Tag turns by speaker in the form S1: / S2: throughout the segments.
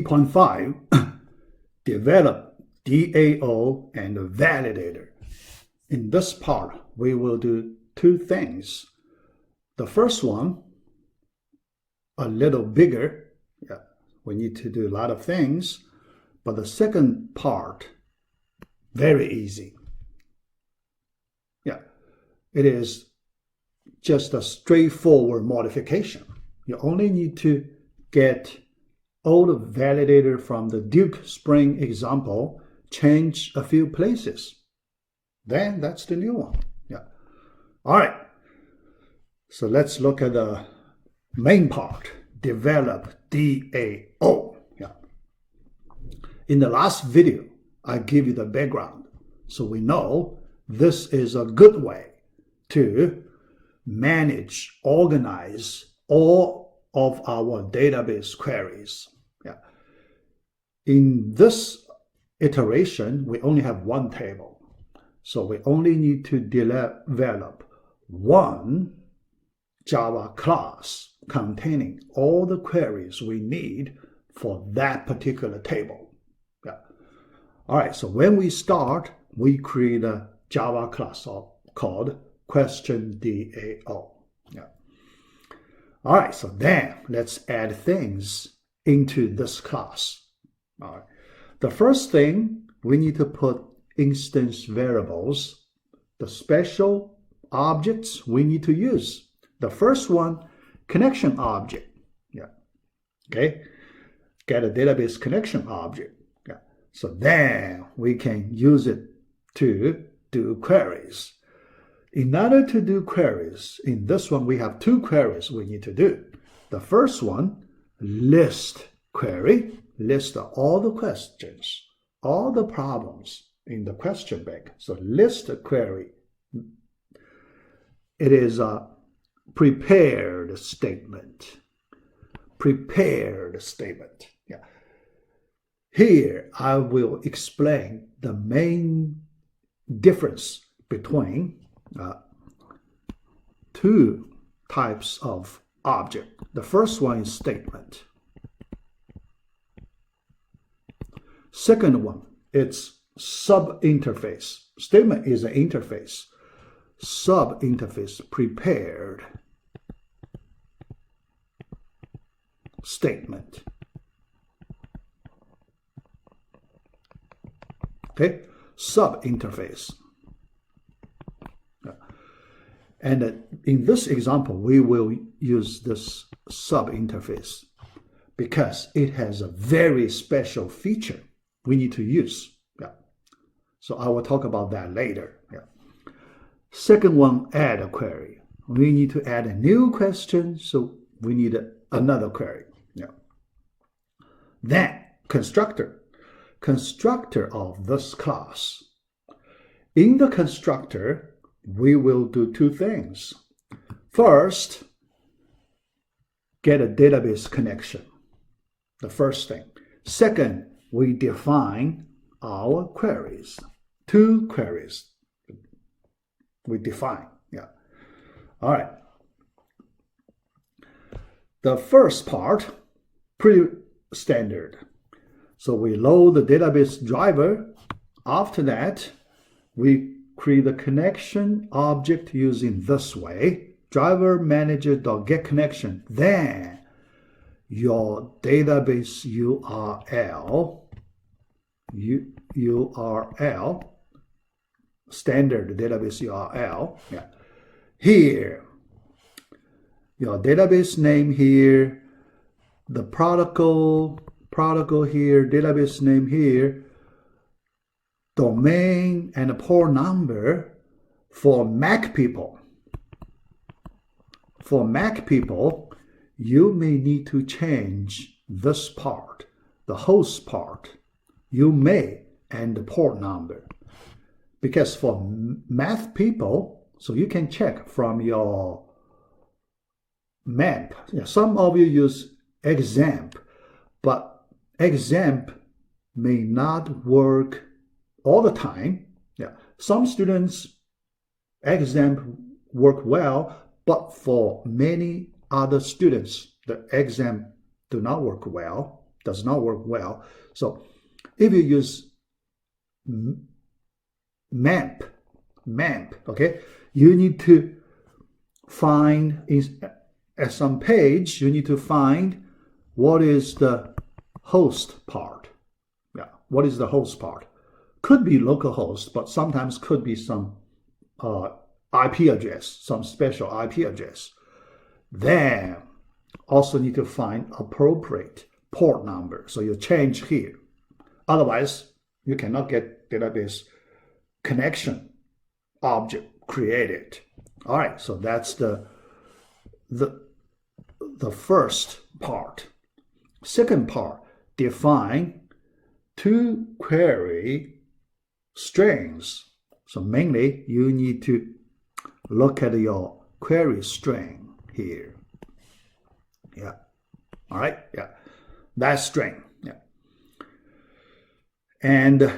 S1: 8.5, develop DAO and validator. In this part, we will do two things. The first one, a little bigger. Yeah, we need to do a lot of things. But the second part, very easy. Yeah, it is just a straightforward modification. You only need to get all the validator from the Duke Spring example, change a few places. Then that's the new one. Yeah. All right. So let's look at the main part, develop DAO. Yeah. In the last video, I give you the background. So we know this is a good way to manage, organize all of our database queries. Yeah. In this iteration, we only have one table. So we only need to develop one Java class containing all the queries we need for that particular table. Yeah. All right, so when we start, we create a Java class called QuestionDAO. Yeah. All right, so then let's add things into this class. All right. The first thing, we need to put instance variables, the special objects we need to use. The first one, connection object. Yeah. Okay. Get a database connection object. Yeah. So then we can use it to do queries. In order to do queries, in this one we have two queries we need to do. The first one, list query, list all the questions, all the problems in the question bank. So list query. It is a prepared statement. Prepared statement. Yeah. Here I will explain the main difference between two types of object. The first one is statement. Second one, it's sub-interface. Statement is an interface. Sub-interface, prepared statement. Okay, sub-interface. And in this example, we will use this sub-interface because it has a very special feature we need to use. Yeah. So I will talk about that later. Yeah. Second one, add a query. We need to add a new question, so we need another query. Yeah. Then constructor. Constructor of this class. In the constructor, we will do two things. First, get a database connection. The first thing. Second, we define our queries. Two queries we define. Yeah. All right. The first part, pretty standard. So we load the database driver. After that, we create a connection object using this way, driver manager.getConnection. Then your database URL, standard database URL. Yeah. Here, your database name here, the protocol here, database name here, domain and a port number for Mac people. For Mac people, you may need to change this part, the host part. You may, and the port number. Because for math people, so you can check from your map. Some of you use XAMPP, but XAMPP may not work all the time. Yeah. Some students, XAMPP work well, but for many other students, the XAMPP do not work well. does not work well. So if you use map, okay, you need to find at some page, you need to find what is the host part. Yeah, what is the host part? Could be localhost, but sometimes could be some IP address, some special IP address. Then also need to find appropriate port number. So you change here. Otherwise, you cannot get database connection object created. All right, so that's the first part. Second part, define two query strings. So mainly you need to look at your query string here. Yeah. All right. Yeah. That string. Yeah. And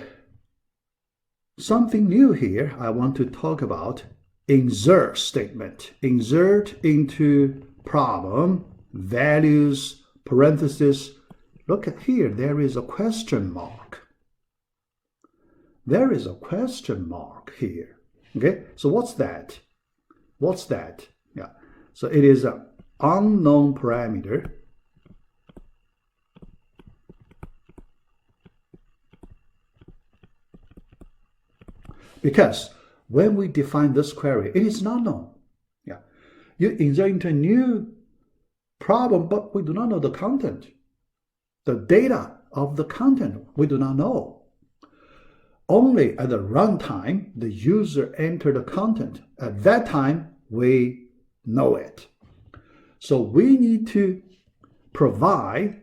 S1: something new here I want to talk about, insert statement. Insert into problem, values, parenthesis. Look at here, there is a question mark. There is a question mark here. Okay, so what's that? What's that? Yeah, so it is an unknown parameter. Because when we define this query, it is not known. Yeah, you insert into a new problem, but we do not know the content. The data of the content, we do not know. Only at the runtime, the user entered the content. At that time, we know it. So we need to provide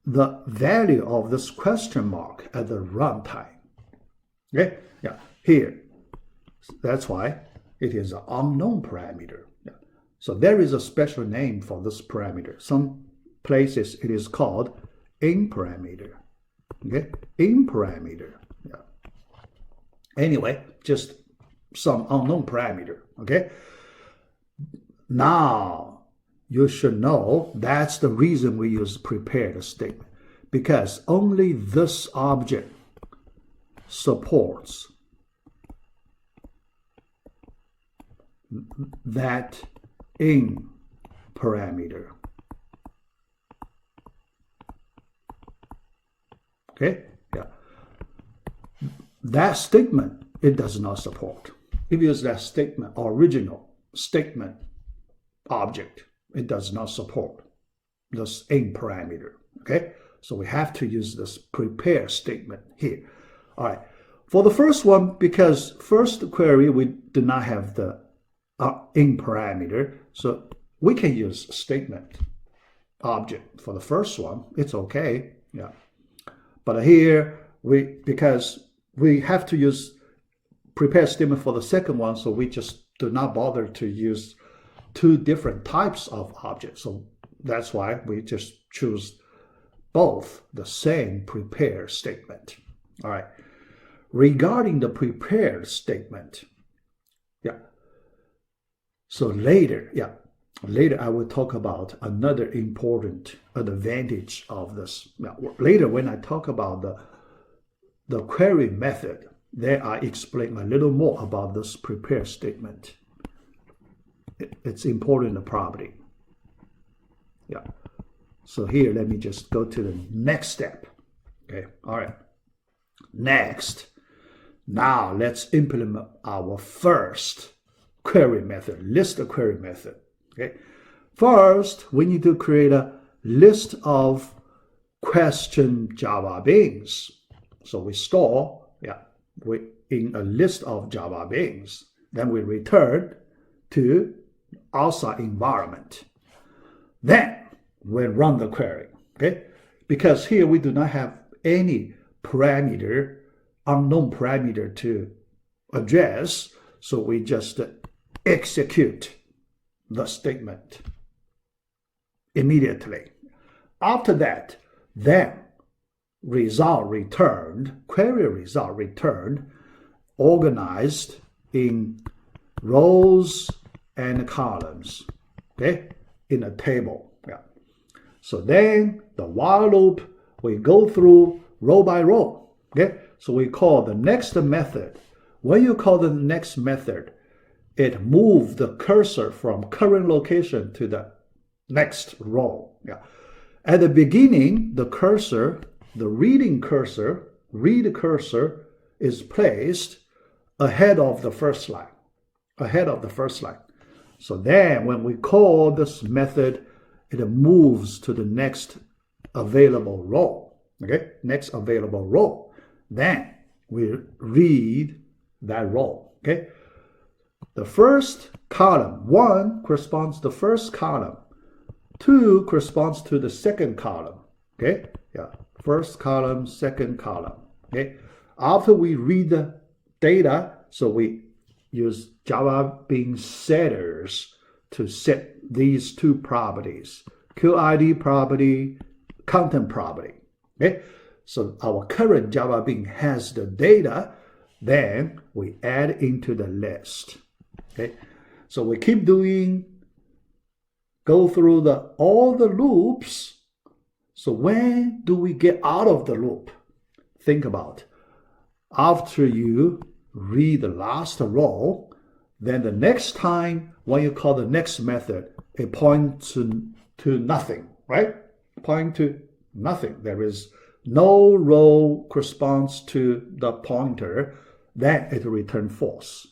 S1: the value of this question mark at the runtime. Okay? Yeah, here. That's why it is an unknown parameter. Yeah. So there is a special name for this parameter. Some places it is called in parameter. Okay? In parameter. Yeah. Anyway, just some unknown parameter. Okay? Now, you should know that's the reason we use prepared statement. Because only this object supports that in parameter. Okay? Yeah. That statement, it does not support. If you use that statement, original statement object, it does not support this in parameter. Okay? So we have to use this prepare statement here. All right. For the first one, because first query, we do not have the in parameter, so we can use statement object for the first one. It's okay. Yeah. But here, because we have to use prepare statement for the second one, so we just do not bother to use two different types of objects. So that's why we just choose both the same prepare statement. All right. Regarding the prepared statement, yeah. So later I will talk about another important advantage of this. Now, later when I talk about the query method, there I explain a little more about this prepare statement. It's important property. Yeah. So here, let me just go to the next step. Okay. All right. Next. Now let's implement our first query method, list query method. Okay. First, we need to create a list of question Java beans. So we store, in a list of Java beans. Then we return to outside environment. Then we run the query. Okay, because here we do not have any parameter, unknown parameter to address, so we just execute the statement immediately. After that, then result returned, query result returned, organized in rows and columns, okay, in a table. Yeah. So then the while loop, we go through row by row. Okay, so we call the next method. When you call the next method, it moves the cursor from current location to the next row. Yeah. At the beginning, the cursor, the read cursor is placed ahead of the first line. So then when we call this method, it moves to the next available row. Okay, next available row. Then we read that row. Okay, the first column, 1 corresponds to the first column, 2 corresponds to the second column. Okay, yeah, first column, second column. Okay, after we read the data, so we use Java Bean setters to set these two properties, QID property, content property. Okay, so our current Java Bean has the data, then we add into the list. Okay, so we keep go through all the loops. So when do we get out of the loop? Think about, after you read the last row, then the next time when you call the next method, it points to nothing, right? Point to nothing. There is no row corresponds to the pointer, then it returns false.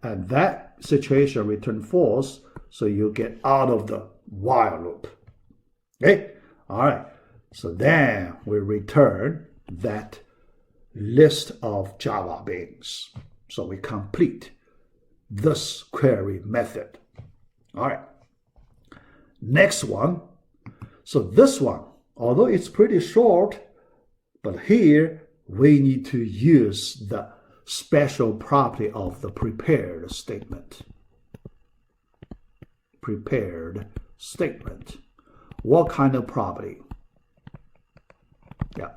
S1: And that situation returns false, so you get out of the while loop. Okay? All right. So then we return that list of Java beans. So we complete this query method. All right. Next one. So this one, although it's pretty short, but here we need to use the special property of the prepared statement. Prepared statement. What kind of property? Yeah.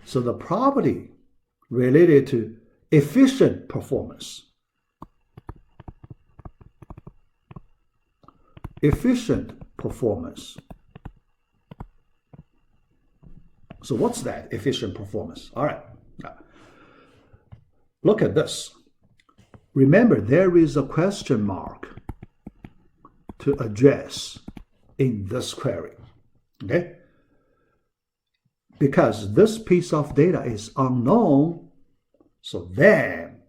S1: So the property related to efficient performance. Efficient performance. So what's that, efficient performance? All right. Look at this. Remember, there is a question mark to address in this query. Okay? Because this piece of data is unknown, so then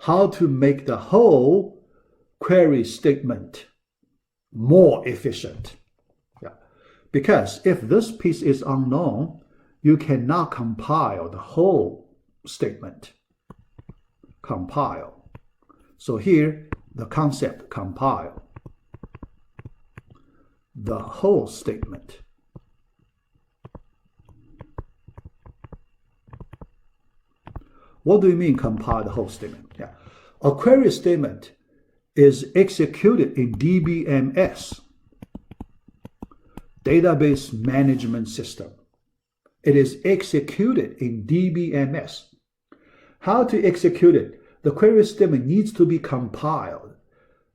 S1: how to make the whole query statement more efficient? Yeah. Because if this piece is unknown, you cannot compile the whole statement. Compile. So here, the concept compile. The whole statement. What do you mean compile the whole statement? Yeah. A query statement is executed in DBMS, Database Management System. It is executed in DBMS. How to execute it? The query statement needs to be compiled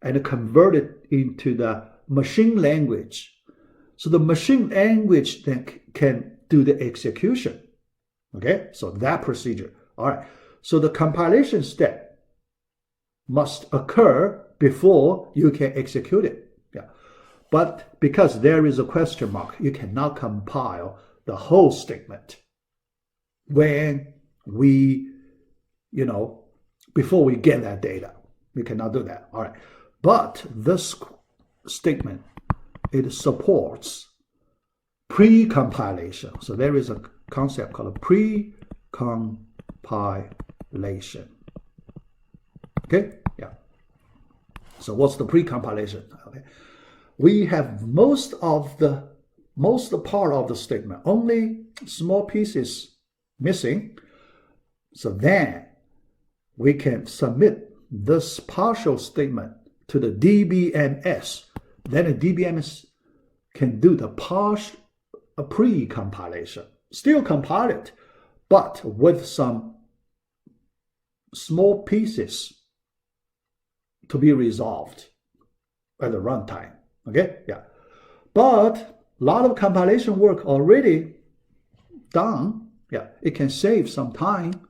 S1: and converted into the machine language. So the machine language then can do the execution. Okay, so that procedure. All right, so the compilation step must occur before you can execute it. Yeah, but because there is a question mark, you cannot compile the whole statement when we, before we get that data. We cannot do that. All right, but this statement, it supports pre-compilation. So there is a concept called pre-compilation. Okay, yeah. So what's the pre-compilation? Okay, we have most part of the statement, only small pieces missing. So then we can submit this partial statement to the DBMS. Then the DBMS can do the pre-compilation. Still compile it, but with some small pieces to be resolved at the runtime. Okay, yeah. But a lot of compilation work already done. Yeah, it can save some time.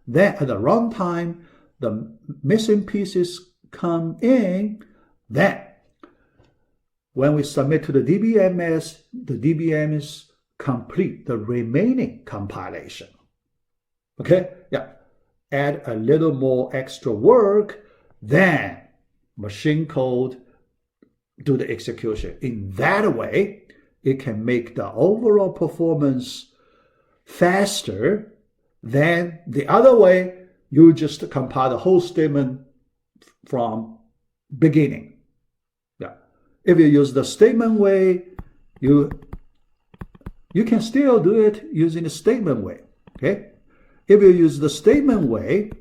S1: Then at the runtime, the missing pieces come in. Then when we submit to the DBMS complete the remaining compilation. Okay, yeah. Add a little more extra work, then machine code do the execution. In that way, it can make the overall performance faster than the other way. You just compile the whole statement from beginning. Yeah. If you use the statement way, you can still do it using the statement way. Okay. If you use the statement way,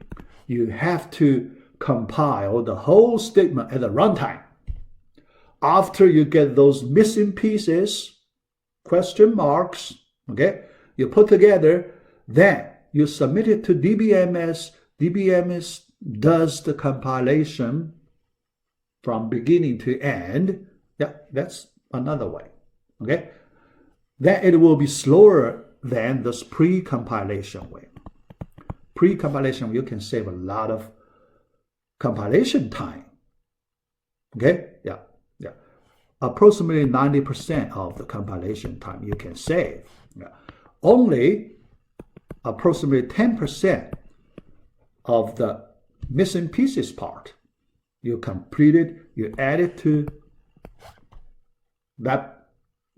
S1: you have to compile the whole statement at the runtime. After you get those missing pieces, question marks, okay, you put together, then you submit it to DBMS. DBMS does the compilation from beginning to end. Yeah, that's another way. Okay, then it will be slower than this pre-compilation way. Pre-compilation, you can save a lot of compilation time. Okay, yeah, yeah. Approximately 90% of the compilation time you can save. Yeah. Only approximately 10% of the missing pieces part you complete it, you add it to that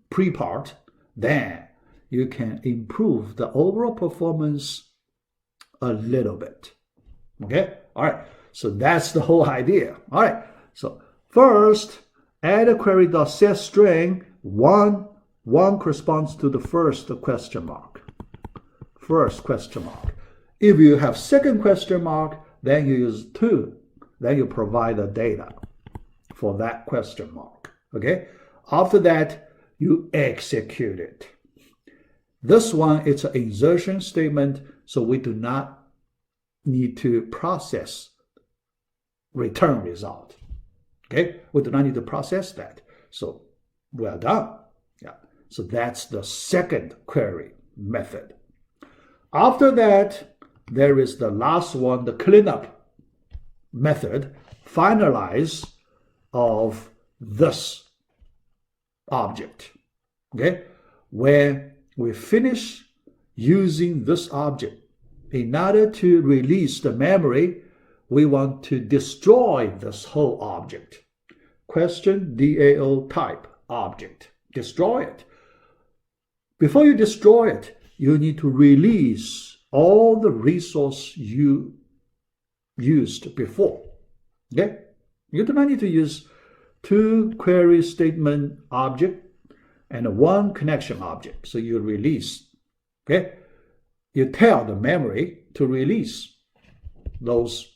S1: pre-part, then you can improve the overall performance a little bit. Okay, all right, so that's the whole idea. All right, so first, add a query.setString, one corresponds to the first question mark. First question mark. If you have second question mark, then you use 2. Then you provide the data for that question mark. Okay, after that, you execute it. This one, it's an insertion statement, so we do not need to process return result. Okay, we do not need to process that. So well done. Yeah. So that's the second query method. After that, there is the last one, the cleanup method, finalize of this object. Okay, when we finish using this object, in order to release the memory, we want to destroy this whole object. Question DAO type object. Destroy it. Before you destroy it, you need to release all the resource you used before. Okay? You do not need to use 2 query statement object and 1 connection object. So you release. Okay? You tell the memory to release those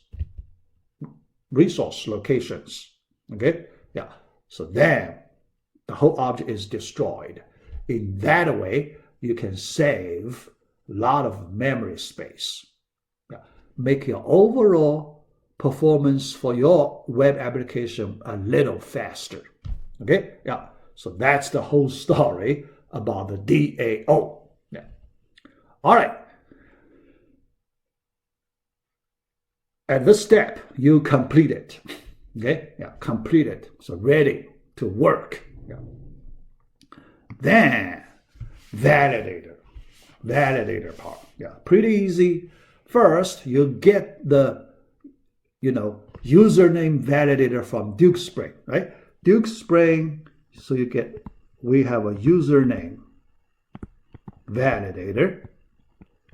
S1: resource locations. Okay? Yeah. So then the whole object is destroyed. In that way, you can save a lot of memory space. Yeah. Make your overall performance for your web application a little faster. Okay? Yeah. So that's the whole story about the DAO. Yeah. All right. At this step, you complete it. Okay? Yeah, complete it. So ready to work. Yeah. Then validator part. Yeah, pretty easy. First, you get the username validator from Duke Spring, right? Duke Spring, so we have a username validator.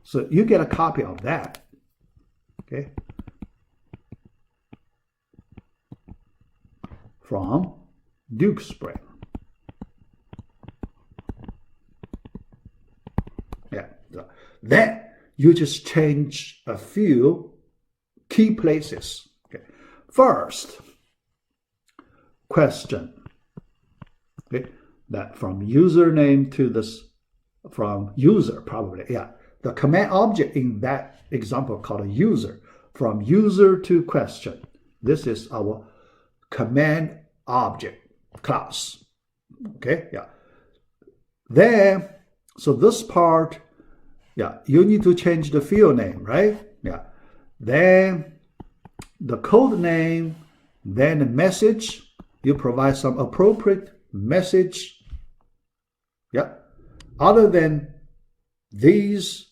S1: So you get a copy of that. Okay? From Duke Spring. Yeah. So then you just change a few key places. Okay. First, question. Okay. That from username to this, from user probably. Yeah. The command object in that example called a user. From user to question. This is our command object. class. Okay, yeah. Then, so this part, yeah, you need to change the field name, right? Yeah. Then the code name, then the message, you provide some appropriate message. Yeah. Other than these,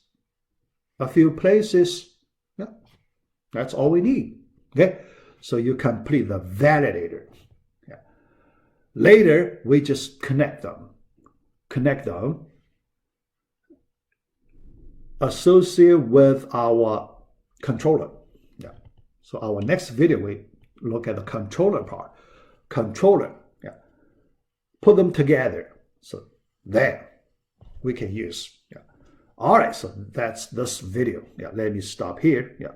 S1: a few places, yeah, that's all we need. Okay. So you complete the validator. Yeah. Later, we just connect them. Associate with our controller. Yeah. So our next video, we look at the controller part. Controller. Yeah. Put them together. So there we can use. Yeah. All right. So that's this video. Yeah. Let me stop here. Yeah.